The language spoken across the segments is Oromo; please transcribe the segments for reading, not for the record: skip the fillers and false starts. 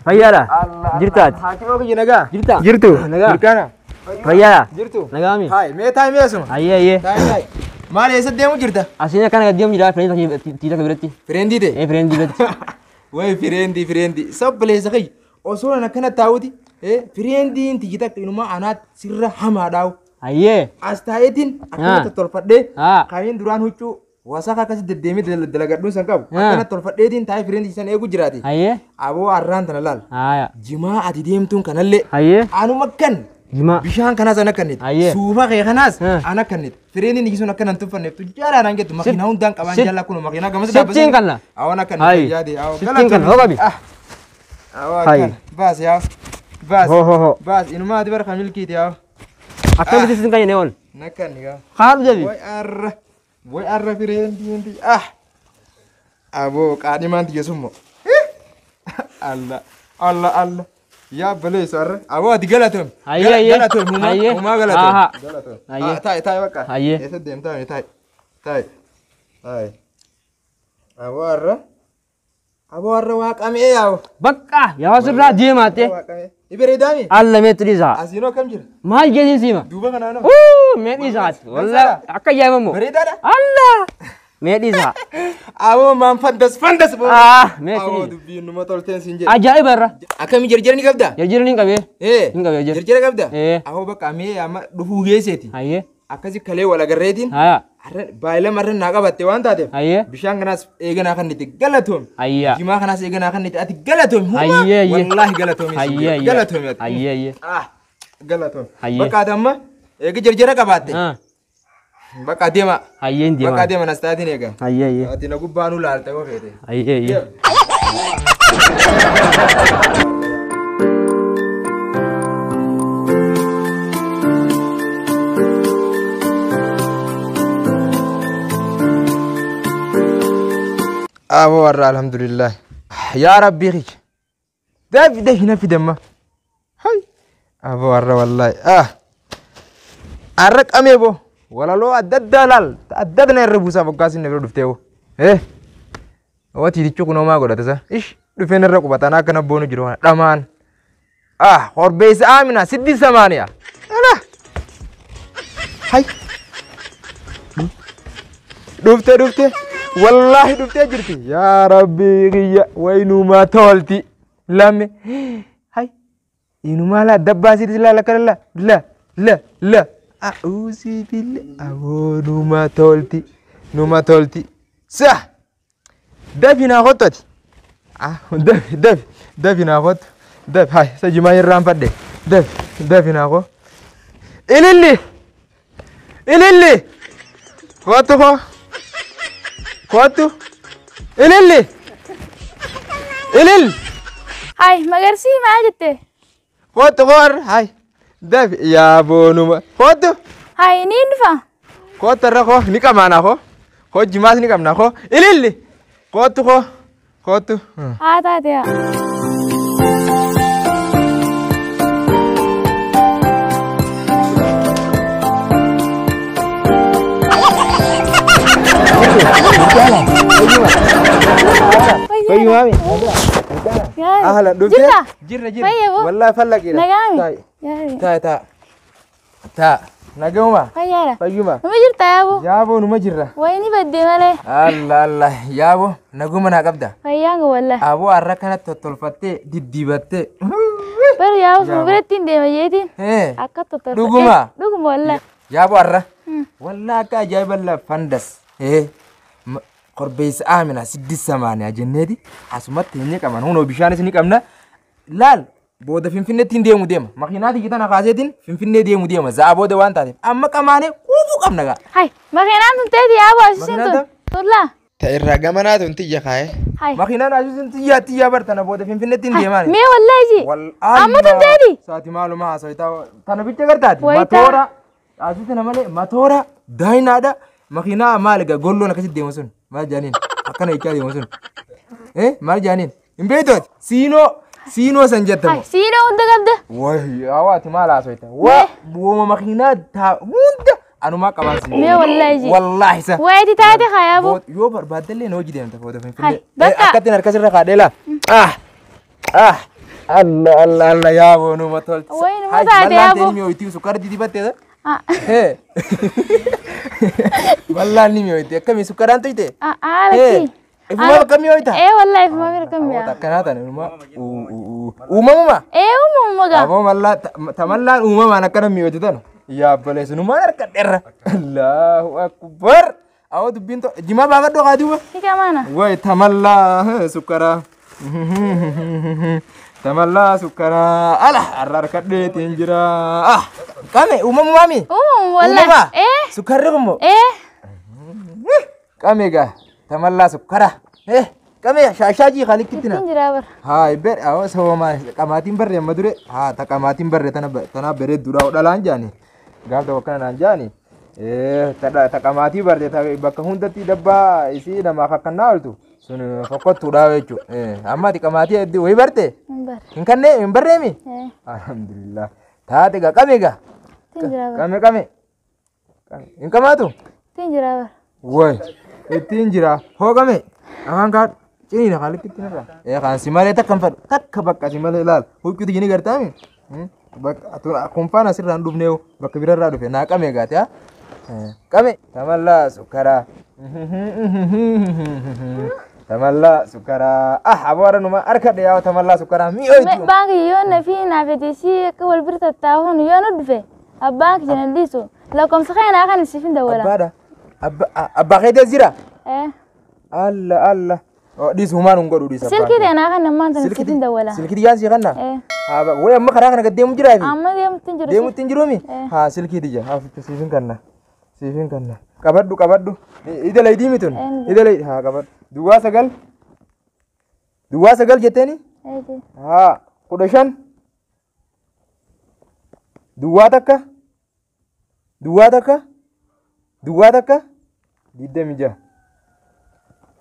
Fayyala. Jirtaat. Hakimoo kiyya nagaa. Jirta. Jirtu. Nagaa. Mirkaana. Fayyala. Jirtu. Nagaami. Hai, mee taa'imee asuma. Ayyee. Taa'imee. Maal eessa deemu jirta? Asiin kana gaddeemu jira fireendii tiita biratti. Fireendii ta'e? Fireendii biratti. Way fireendii. Sabbileessa kiyya. Osoo akkana taa'uti. Fireendiin tiyyita inumaa anaat sirra hamaadhaawu. Ayyee. As taa'eetiin akkana tolfadhee kaniin duraan huccuu wasaka akkasi deddeemee dalagadhuun san qabu. Akkana tolfadheetiin taa'ee fireendii san eegu jiraati. Ayyee. Aboo arraan tana laal. Aya. Jimaa ati deemtuun kanallee. Ayyee. Anuma kan. Jima. Bishaan kanaas ana kannit. Suufa kee kanaas ana kannit. Fireendiin ijisuun akkana hin tuffanneef tujjaadhaan hangetu makiinaa hundaan qabaan jala kun makiinaa gamas dhaabbatanii. Sittiin kanna. Awana kannit yaade. Sittiin kanna hogabi. Awa baas yaa. Baas. Baas inumaa ati barka milkiiti yaa. Akkamitti sittiin kan yeneewwan. Nakkanni yaa. Haalu jabi. Way arra fireendiin aboo qaadhimaan tiyya summo. Allah. Ya baleessa arra. Aboo ati galatoom. Ayyee. Galatoom humaa galatoom. Ayyee. Taa'e bakka. Ayyee. Eessa deemtaa taa'e. Aboo arra waaqamee yaa'u. Bakka yaa sirraa deemaatte. Ibereedaami. Alla meetriisa. Asiinoo kam jira? Maal jedhin siima? Duuba kanaanoo. Meedhiisaati. Walla akka ajaa'ibamoo. Bareedaadha. Alla. Meedhiisa. Aboo maan fandas boo. Meedhiisa. Aboo dubbiin numa tolteen siin jedhe. Ajaa'iba irra. Akkamii jarjara ni qabdaa? Jarjira ni qabee. Ni qabee jarjira. Jarjara qabdaa? Aboo bakka mee amma dhufuu geesseeti. Ayyee. Akkasi kalee wal agarreetiin. Baay'ee marra naa qabatte waan taateef. Ayyee. Bishaan kanaas eeganaa kan itti galatoom. Ayyaa. Jimaa kanaas eeganaa kan itti ati galatoom. Ayyee. Wallaahi galatoomi. Ayyee. Galatoomi. Ayyee. Galatoom. Ayyee. Bakka ati amma eegi jarjara qabaatte. Bakka deema. Ayyeen deema. Bakka deema nas taatiin eega. Ayyee. Ati na gubbaanuu laalte koo feete. Ayyee. Aboo warra alhamdulillah. Yaa rabbii kiyya. Dafi na fidamma. Hai. Aboo warra wallahi. Arra qamee boo. Walaloo adda laal. Adda na irra buusaa fakkaasin na bira dhuftee boo. Wati dichuu kunoo maa godhata sa. Dhufeen irra qubataan akka na boonu jiru dhamaan. Horbeessa Amina 680. Hai. Dhufte. Wallahi dhuftee jirti. Yaa rabbii kiyya waynumaa tolti. Lame. Hai. Inumaa laa dabbaasiitis laala kana la. Auzi bille. Aboo numa tolti. Sa. Dafi naa qottoti. Dafi naa qottu. Dafi hai sa jimaa irraan fadde. Dafi naa qo. Ililli. Kottu. Ilil. Hai, magarsi maal jette? Kottu kor. Hai. Dafi yaa boonuma. Kottu. Hai, ni dhufa. Kottu irra koo ni qabna koo. Koo jimaas ni qabna koo. Ililli. Kottu koo. Kottu. Taate yaa. Fayyuma. Ahlan dhufte. Jirra. Fayyabo. Wallahi fallaqira. Nagaami. Ta. Nagauma. Fayyuma. Numa jirta yaabo. Yaabo numa jirra. Wayni badde malee. Allah. Yaabo naguma na qabda. Fayyaanga wallahi. Aboo arra kana tolfattee diddibattee. Bar yaabo fuulduratti hin deema jeetiin. Akka tolfattee. Dhuguma wallahi. Yaabo arra. Wallahi akka ajaa'iba la fandas. Horbeessa Amina 680 jenneeti asumatti hin qaban hunoo bishaanis ni qabna laal booda finfinneetti hin deema makiinaati gitan akaaseetiin finfinnee deema za'a booda waan taateef amma qamaanee kuufuu qabna gaa. Hai makiinaan tun ta'eeti yaaboo asisiin tun tullaa. Ta'irraa gamanaa tun tiyya kaa'e. Makiinaan asisiin tiyyaa bartana booda finfinneetti hin deemaan. Mee wallahi amma tun ta'eeti. Saati maaluma haasawitaa tana bicha gartaati matoora asisiin malee matoora daayinaadha makiinaa maal gaa golloon akkasitti deema sun. Maal jaaniin akkana ichaa deemu sun maal jaaniin hin beektooti siinoo san jettamu. Siinoo hunda qabda. Wayi hawaati maal haasoyta buuma makiinaa hunda anumaa qabaasi. Mee wallahi. Wallahi sa. Wayiiti taate hayaaboo. Yoo barbaaddellee na hojii deemta fooda finfinnee. Akkattiin harkasirra kaadheela. Allah ya bonu matol. Wayne mata da yabo. Mi oiti sukar didi batte da. He. Wallahi ni mi oiti kami sukaran to ite. Laki. Ifuma kami oita. Wallahi ifuma kami ya. Takanata ne umama. Umama ga. Abo malla tamalla umama na kana mi oiti tan. Ya bale sunu manar kadera. Allahu akbar. Awadu binto jima baga do gadi wa. Kika mana? Wai tamalla sukara. Tamalla sukara. Alah arrar kadde tinjira. Kame umam mami. Wallahi. Sukar mo. Kame ga tamalla sukara. Kame shashaji khalik kitina. Tinjira bar. Ha ber awas ma kamatin barre madure. Ha ta kamatin barre tana bere dura udalan jani. Gabda wakana jani. Tada takamati barde ta bakka hundatti dabba isi nama kakannaaltu sun fokottu dawechu amma takamati addi way barte in kanne in barremi alhamdulillah taate ga kamega kame in kamatu tinjira way tinjira ho kame awan ka chini na khalik tinara kan simale takka bakka simale lal hukku tini gartami bakka atura kumpana sirran dubneo bakka birarra dufe na kamega ta kami tamalla sukara tamalla sukara abara numa arkade yaw tamalla sukara mi oyti bangi yona fi na fetisi ka wal birta tahon yona dfe abak jana diso la kom sakhana kan sifin da wala abada abba khayda zira alla dis human ngodu dis abba silki de na kan man tan sifin da wala silki diyan si kanna aba way amma khara kan gadde mujira fi amma de tinjiro mi ha silki diya ha sifin kanna sifin kanna kabaddu ida lay dimitun ida lay ha kabad duwa sagal jeteni ha kudashan duwa takka didda mija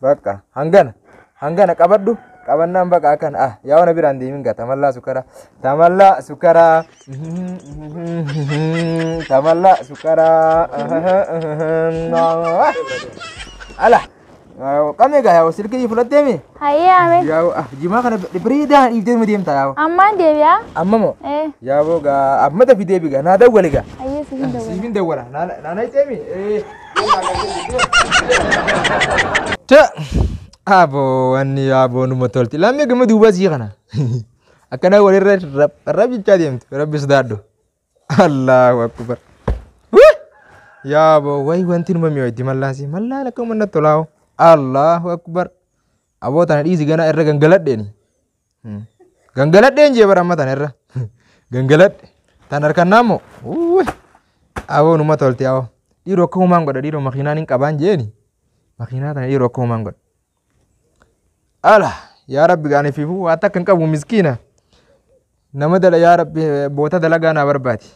bakka hangana kabaddu kabannan baka akan ya wana biran de minga tamalla sukara tamalla sukara ala kame ga yawo silki fulate mi hayya me yawo jima kana brida ide mi dem ta yawo amma de biya amma mo yawo ga amma ta fide biga na dawwale ga hayya sifin dawwala na ite mi ta abo wani abo nu motolti lamme gama duba si kana akana wali rabbi tadiem rabbi sadado Allahu akbar ya abo wai wantin mami wai timallasi mallala ko man tolaw Allahu akbar abo tan dizi gana erra gangaladde ni gangaladde je bara mata erra gangalad tanar kanamo abo nu motolti awo diro ko mango da diro makina nin kabanje ni makina tan diro ko mango Allah ya rabbi gani fifu wata kan kabu miskina namadala ya rabbi bota dalaga na barbati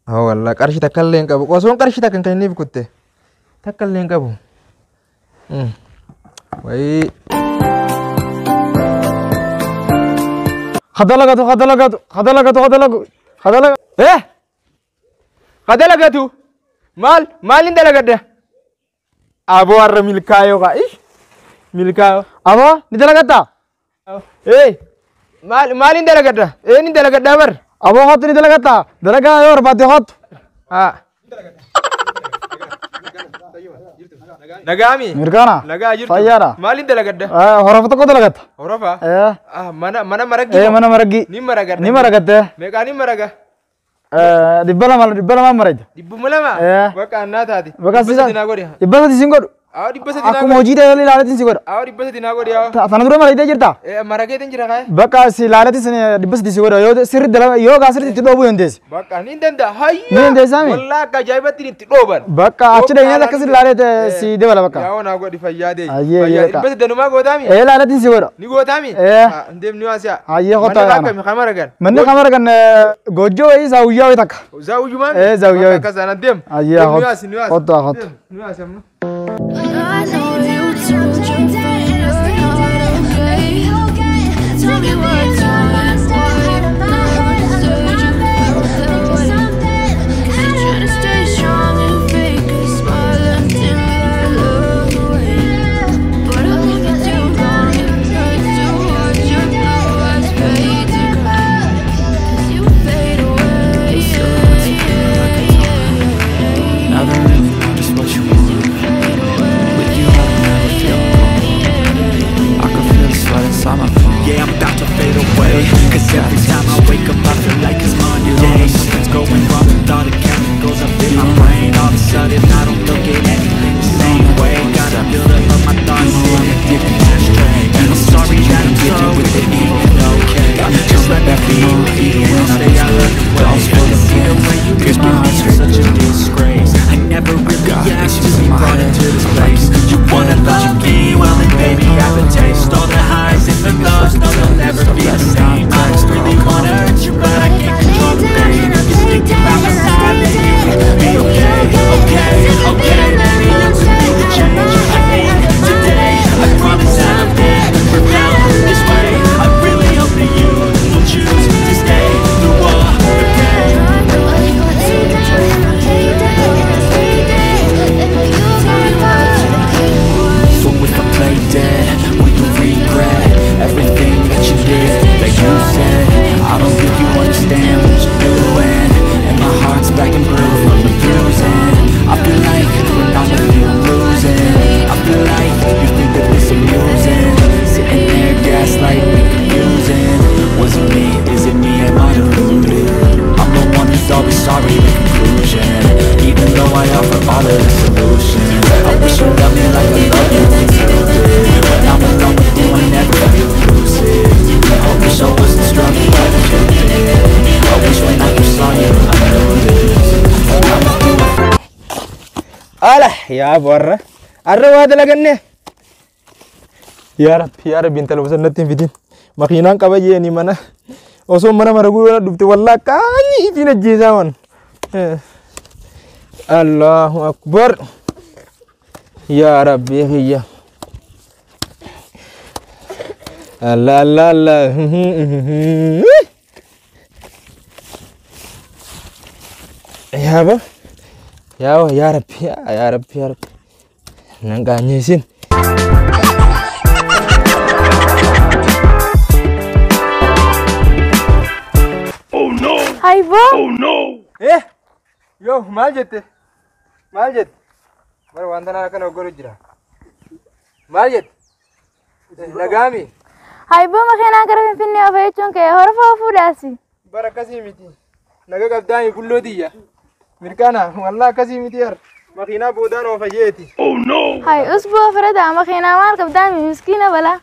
walla karshi takallen kabu ko son karshi takan kan ni kutte takallen kabu wai khadalagatu malin dalagadda abo arra milkayo ga milkayo abo ni dalagata malin dalagata ni dalagata bar abo hot ni dalagata dalaga yor bade hot nagami mirgana naga jirtu fayyara malin dalagata horofa to ko dalagata horofa mana maragi mana maragi ni maraga meka ni maraga dibbala maraj dibbu mulama baka annatati baka sisa dinagori dibbala disingodu dibbasa aku mau jida yali lalatin singodu dibbasa dinagori fana duro maraj jirta marage tinjira kay baka si lalatin sine dibbasa disingodu yo sirri dala yo ga sirri tidobu yondes baka nindenda hayya nindesami wallahi ka jaibati ni tidoban baka achida yana kasir lalate si debala baka ya wana godi fayyade fayyade dibbasa danuma godami lalatin singodu ni godami ndem ni wasiya ayye khota baka mi khamaragan manne khamaragan gojo yi zawuya wi tak zawuju man zawuya kaza na dem ayye khota ni wasiya I know you told your dad it's not okay. Tell me what's wrong, boy. Never deserved you felt that way. Ain't trying to stay strong and fake a smile until I look away. But I think it's too long and it's too never be the same. I don't really wanna hurt you, but I can't control the pain. Just thinking about my side, maybe you could be okay. Okay, maybe you could make a change. I think today, I promise I'll never felt this way. I really hope that you will choose to stay through all the pain. So if I play dead, will you regret everything that you did, that you said? I don't think you understand what you're doing, and my heart's black and blue from the bruising. I feel like when I'm with you losing. I feel like you think that this amusing, sitting there gaslighting me, confusing. Was it me? Is it me? Am I deluded? I'm the one who's always sorry in conclusion, even though I offer all of the solutions. I wish you loved me like I love you until then. When I'm alone with you, I never feel lucid. I wish I wasn't strong like you did. I wish when I first saw you, I knew this. Alah, ya borra. Arra wada laganne. Ya Rabbi intala wasannatin fidin. Makinan qabaye ni mana. Oso mana maragu wala dubte walla kaani itina jeesawan. Allahu akbar. Ya Rabbi hiya. Allah Allah Allah. Ya ba. Ya Rabbi ya Rabbi. Nanganyesin. Oh no! Hi, Bo. Oh no! Yo, maal jette? Bara wantana kana ogolu jira. Maal jette? Nagami. Hi, Bo. Makina kara finne ofa chunke horfa fudasi. Bara kasi miti. Naga kabdani kullodiya. Mirkana wallah kasi miti yar. Makina bodan ofa jeti. Oh no! Hi, usbu farada makina mal kabdami miskina bala.